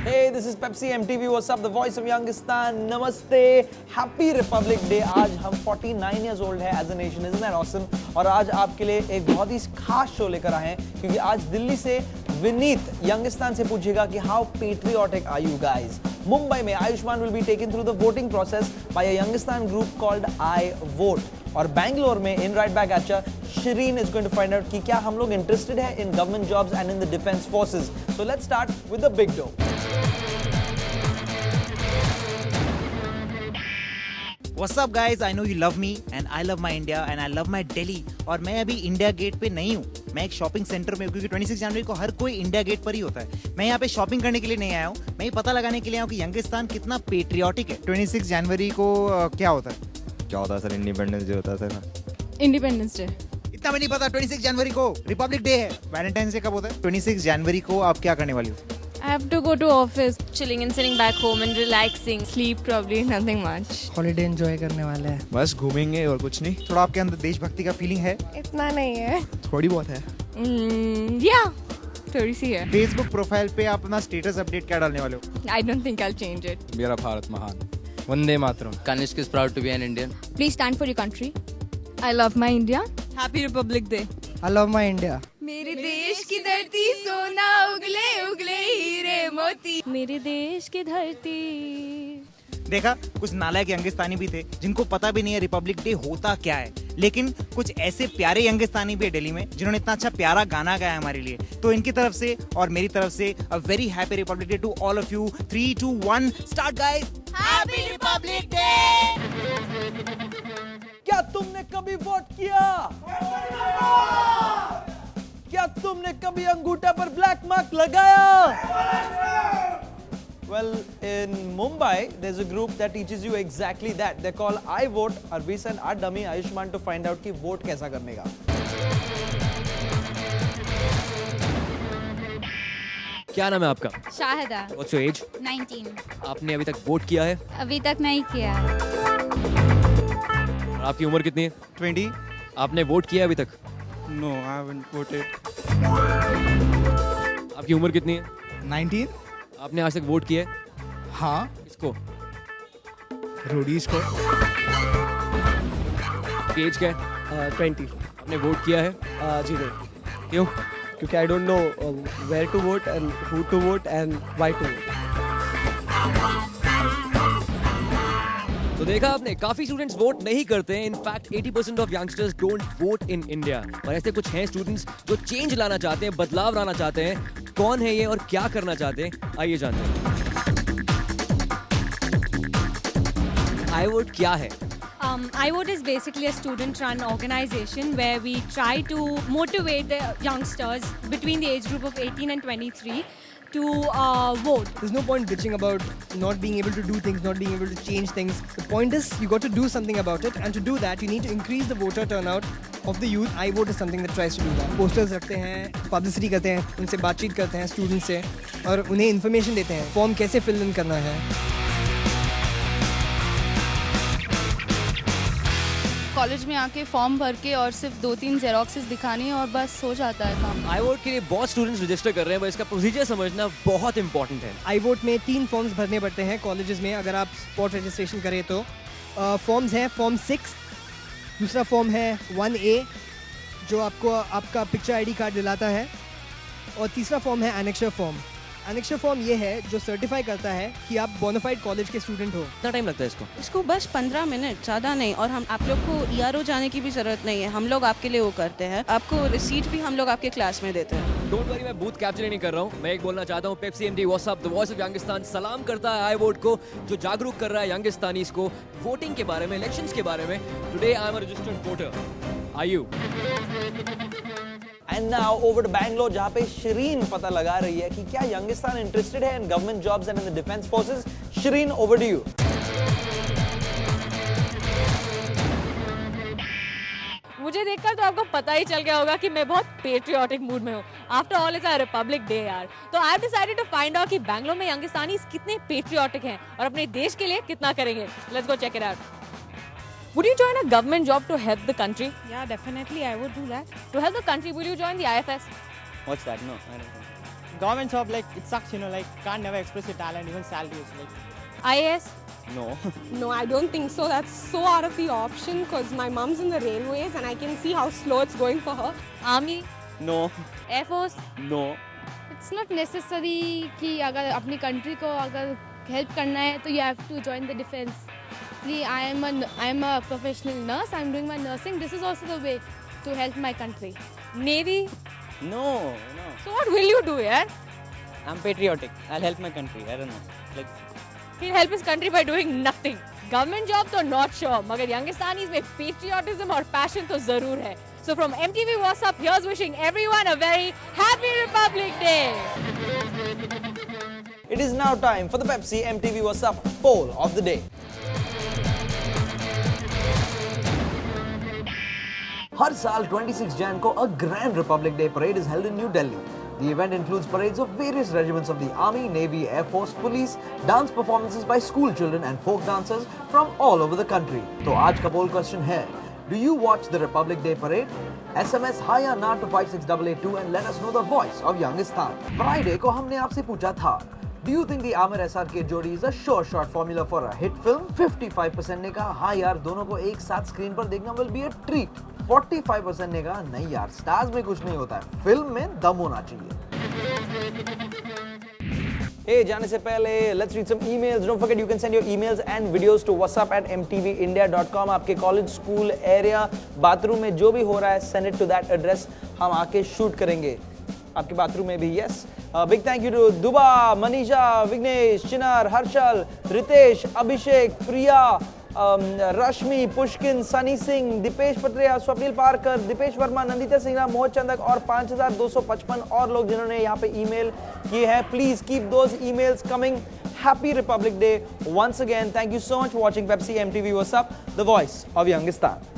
Hey, this is Pepsi MTV. What's up? The voice of Youngistan. Namaste. Happy Republic Day. आज हम 49 years old है as a nation. Isn't that awesome? और आज आपके लिए एक बहुत ही खास शो लेकर आए हैं क्योंकि आज दिल्ली से विनीत यंगिस्तान से पूछेगा कि how patriotic are you guys? Mumbai में Ayushman will be taken through the voting process by a Youngistan group called I Vote. और बैंगलोर में in right back at ya, Shireen is going to find out कि क्या हम लोग interested है in government jobs and in the defense forces. So let's start with the big dough. What's up guys? I know you love me and I love my India and I love my Delhi. और मैं अभी India gate पे नहीं हूँ, मैं एक shopping centre में हूँ क्योंकि 26 जनवरी को हर कोई इंडिया गेट पर ही होता है। मैं यहाँ पे शॉपिंग करने के लिए नहीं आया हूँ, मैं ये पता लगाने के लिए आया हूँ कि यंगिस्तान कितना पेट्रियाटिक है। 26 जनवरी को क्या होता है? क्या होता है सर? इंडिपेंडेंस डे होता है सर। इंडिपेंडेंस डे इतना भी नहीं पता। 26 जनवरी को रिपब्लिक डे है। वैलेंटाइन डे कब होता है? 26 जनवरी को आप क्या करने वाली हो? I have to go to office, chilling and sitting back home and relaxing. Sleep probably, nothing much. Holiday enjoy करने वाले हैं। बस घूमेंगे और कुछ नहीं। थोड़ा आपके अंदर देशभक्ति का फीलिंग है? इतना नहीं है। थोड़ी बहुत है। Yeah, थोड़ी सी है। फेसबुक प्रोफाइल पे आप अपना स्टेटस अपडेट क्या डालने वाले हो? I don't think I'll change it. मेरा भारत महान। Vande Mataram. Kanishk is proud to be an Indian. Please stand for your country. I love my India. Happy Republic Day. I love my India. मेरे देश की धरती सोना उगले उगले हीरे मोती। मेरे देश की धरती। देखा, कुछ नालायक यंगिस्तानी भी थे जिनको पता भी नहीं है रिपब्लिक डे होता क्या है, लेकिन कुछ ऐसे प्यारे यंगिस्तानी भी है दिल्ली में जिन्होंने इतना अच्छा प्यारा गाना गाया हमारे लिए। तो इनकी तरफ से और मेरी तरफ से a very happy Republic Day to all of you. 3, 2, 1 start guys. Happy Republic Day. क्या तुमने कभी वोट किया? क्या तुमने कभी अंगूठा पर ब्लैक मार्क लगाया? Well, in Mumbai, there's a group that teaches you exactly that. They're called I Vote. और we send our dummy Ayushman to find out कि वोट कैसा करने का। क्या नाम है आपका? शाहिदा। What's your age? 19। आपने अभी तक वोट किया है? अभी तक नहीं किया। और आपकी उम्र कितनी है? 20। आपने वोट किया है अभी तक? No, I haven't voted. आपकी उम्र कितनी है? 19। आपने आज तक वोट किया है? हाँ, किसको? रोडीज को। आपकी एज क्या है? 20। आपने वोट किया है? जी नहीं, क्यों? क्योंकि I don't know where to vote and who to vote and why to vote. तो देखा आपने, काफी स्टूडेंट्स वोट नहीं करते हैं। In fact 80% of youngsters don't vote in India. और ऐसे कुछ हैं स्टूडेंट्स जो चेंज लाना चाहते हैं, बदलाव लाना चाहते हैं। कौन है ये और क्या करना चाहते हैं, आइए जानते हैं। आई वोट क्या है? iVote is basically a student-run organization where we try to motivate the youngsters between the age group of 18 and 23 to vote. There's no point bitching about not being able to do things, not being able to change things. The point is you got to do something about it, and to do that you need to increase the voter turnout of the youth. iVote is something that tries to do that. Posters रखते हैं, publicity करते हैं, उनसे बातचीत करते हैं students से और उन्हें इन्फॉर्मेशन देते हैं फॉर्म कैसे फिल इन करना है। कॉलेज में आके फॉर्म भर के और सिर्फ 2-3 जेरोक्सेस दिखानी और बस हो जाता है काम। आई वोट के लिए बहुत स्टूडेंट्स रजिस्टर कर रहे हैं, पर इसका प्रोसीजर समझना बहुत इंपॉर्टेंट है। iVote में 3 फॉर्म्स भरने पड़ते हैं कॉलेजेस में अगर आप स्पॉट रजिस्ट्रेशन करें तो। फॉर्म्स हैं फॉर्म 6, दूसरा फॉर्म है 1A जो आपको आपका पिक्चर आईडी कार्ड दिलाता है, और तीसरा फॉर्म है एनेक्चर फॉर्म। एनेक्चर फॉर्म ये है जो सर्टिफाई करता है कि आप बोनाफाइड कॉलेज के स्टूडेंट हो। कितना टाइम लगता है इसको? इसको बस 15 मिनट, ज़्यादा नहीं। और हम आप लोग को ERO जाने की भी ज़रूरत नहीं है, हम लोग आपके लिए वो करते हैं। आपको रिसीट भी हम लोग आपके क्लास में देते हैं। डोंट वरी, मैं बूथ कैप्चर नहीं कर रहा हूँ। मैं एक बोलना चाहता हूँ, Pepsi MD what's up, the voice of Youngistan सलाम करता है आई वोट को, जो जागरूक कर रहा है यंगिस्तानीज को वोटिंग के बारे में, इलेक्शंस के बारे में। Today I am a registered voter. Are you? And now over to Bangalore जहाँ पे Shireen पता लगा रही है कि क्या यंगिस्तान इंटरेस्टेड है in government jobs and in the defense forces. Shireen, over to you. मुझे देखकर तो आपको पता ही चल गया होगा कि मैं बहुत पेट्रियाटिक मूड में हूँ। After all it's a Republic Day यार। तो I have decided to find out कि बैंगलोर में यंगिस्तानीज कितने पेट्रियाटिक हैं और अपने देश के लिए कितना करेंगे। Let's go check it out. Would you join a government job to help the country? Yeah, definitely I would do that. To help the country, will you join the IFS? What's that? No, I don't know. government job, like it sucks, you know, like can't never express your talent, even salary is like. IAS? No. No, I don't think so. That's so out of the option because my mom's in the railways and I can see how slow it's going for her. Army? No. Air Force? No. It's not necessary कि अगर अपनी country को अगर help करना है तो you have to join the defense. I am a professional nurse. I'm doing my nursing. This is also the way to help my country. Navy? No. So what will you do, yaar? I'm patriotic. I'll help my country. I don't know. Like. He'll help his country by doing nothing. Government job तो not sure, मगर Youngistanis में patriotism और passion तो जरूर है. So from MTV What's Up, here's wishing everyone a very happy Republic Day. It is now time for the Pepsi MTV What's Up poll of the day. हर साल 26 Jan को a Grand Republic Day parade is held in New Delhi. The event includes parades of various regiments of the Army, Navy, Air Force, Police, dance performances by school children and folk dancers from all over the country. तो आज का poll question है, do you watch the Republic Day parade? SMS hi या ना to 56882 and let us know the voice of Youngistan. Friday को हमने आपसे पूछा था, do you think the Amir SRK जोड़ी is a sure shot formula for a hit film? 55% ने कहा हाँ यार दोनों को एक साथ स्क्रीन पर देखना will be a treat. 45% ने कहा नहीं यार स्टार्स में कुछ नहीं होता है, फिल्म में दम होना चाहिए. Hey, जाने से पहले let's read some emails. Don't forget you can send your emails and videos to whatsapp@mtvindia.com. आपके कॉलेज, स्कूल, एरिया, बाथरूम में जो भी हो रहा है send it to that address. हम आके शूट करेंगे आपके बाथरूम में भी. Yes. Big thank you to Duba, Manisha, Vignesh, Chinar, Harshal, Ritesh, Abhishek, Priya, Rashmi, Pushkin, Sunny Singh, Dipesh Patria, Swapnil Parkar, Dipesh Verma, Nandita Sinha, Mohit Chandak और 5255 और लोग जिन्होंने यहाँ पे email किए हैं. Please keep those emails coming. Happy Republic Day once again. Thank you so much for watching Pepsi MTV What's Up, the voice of Youngistan.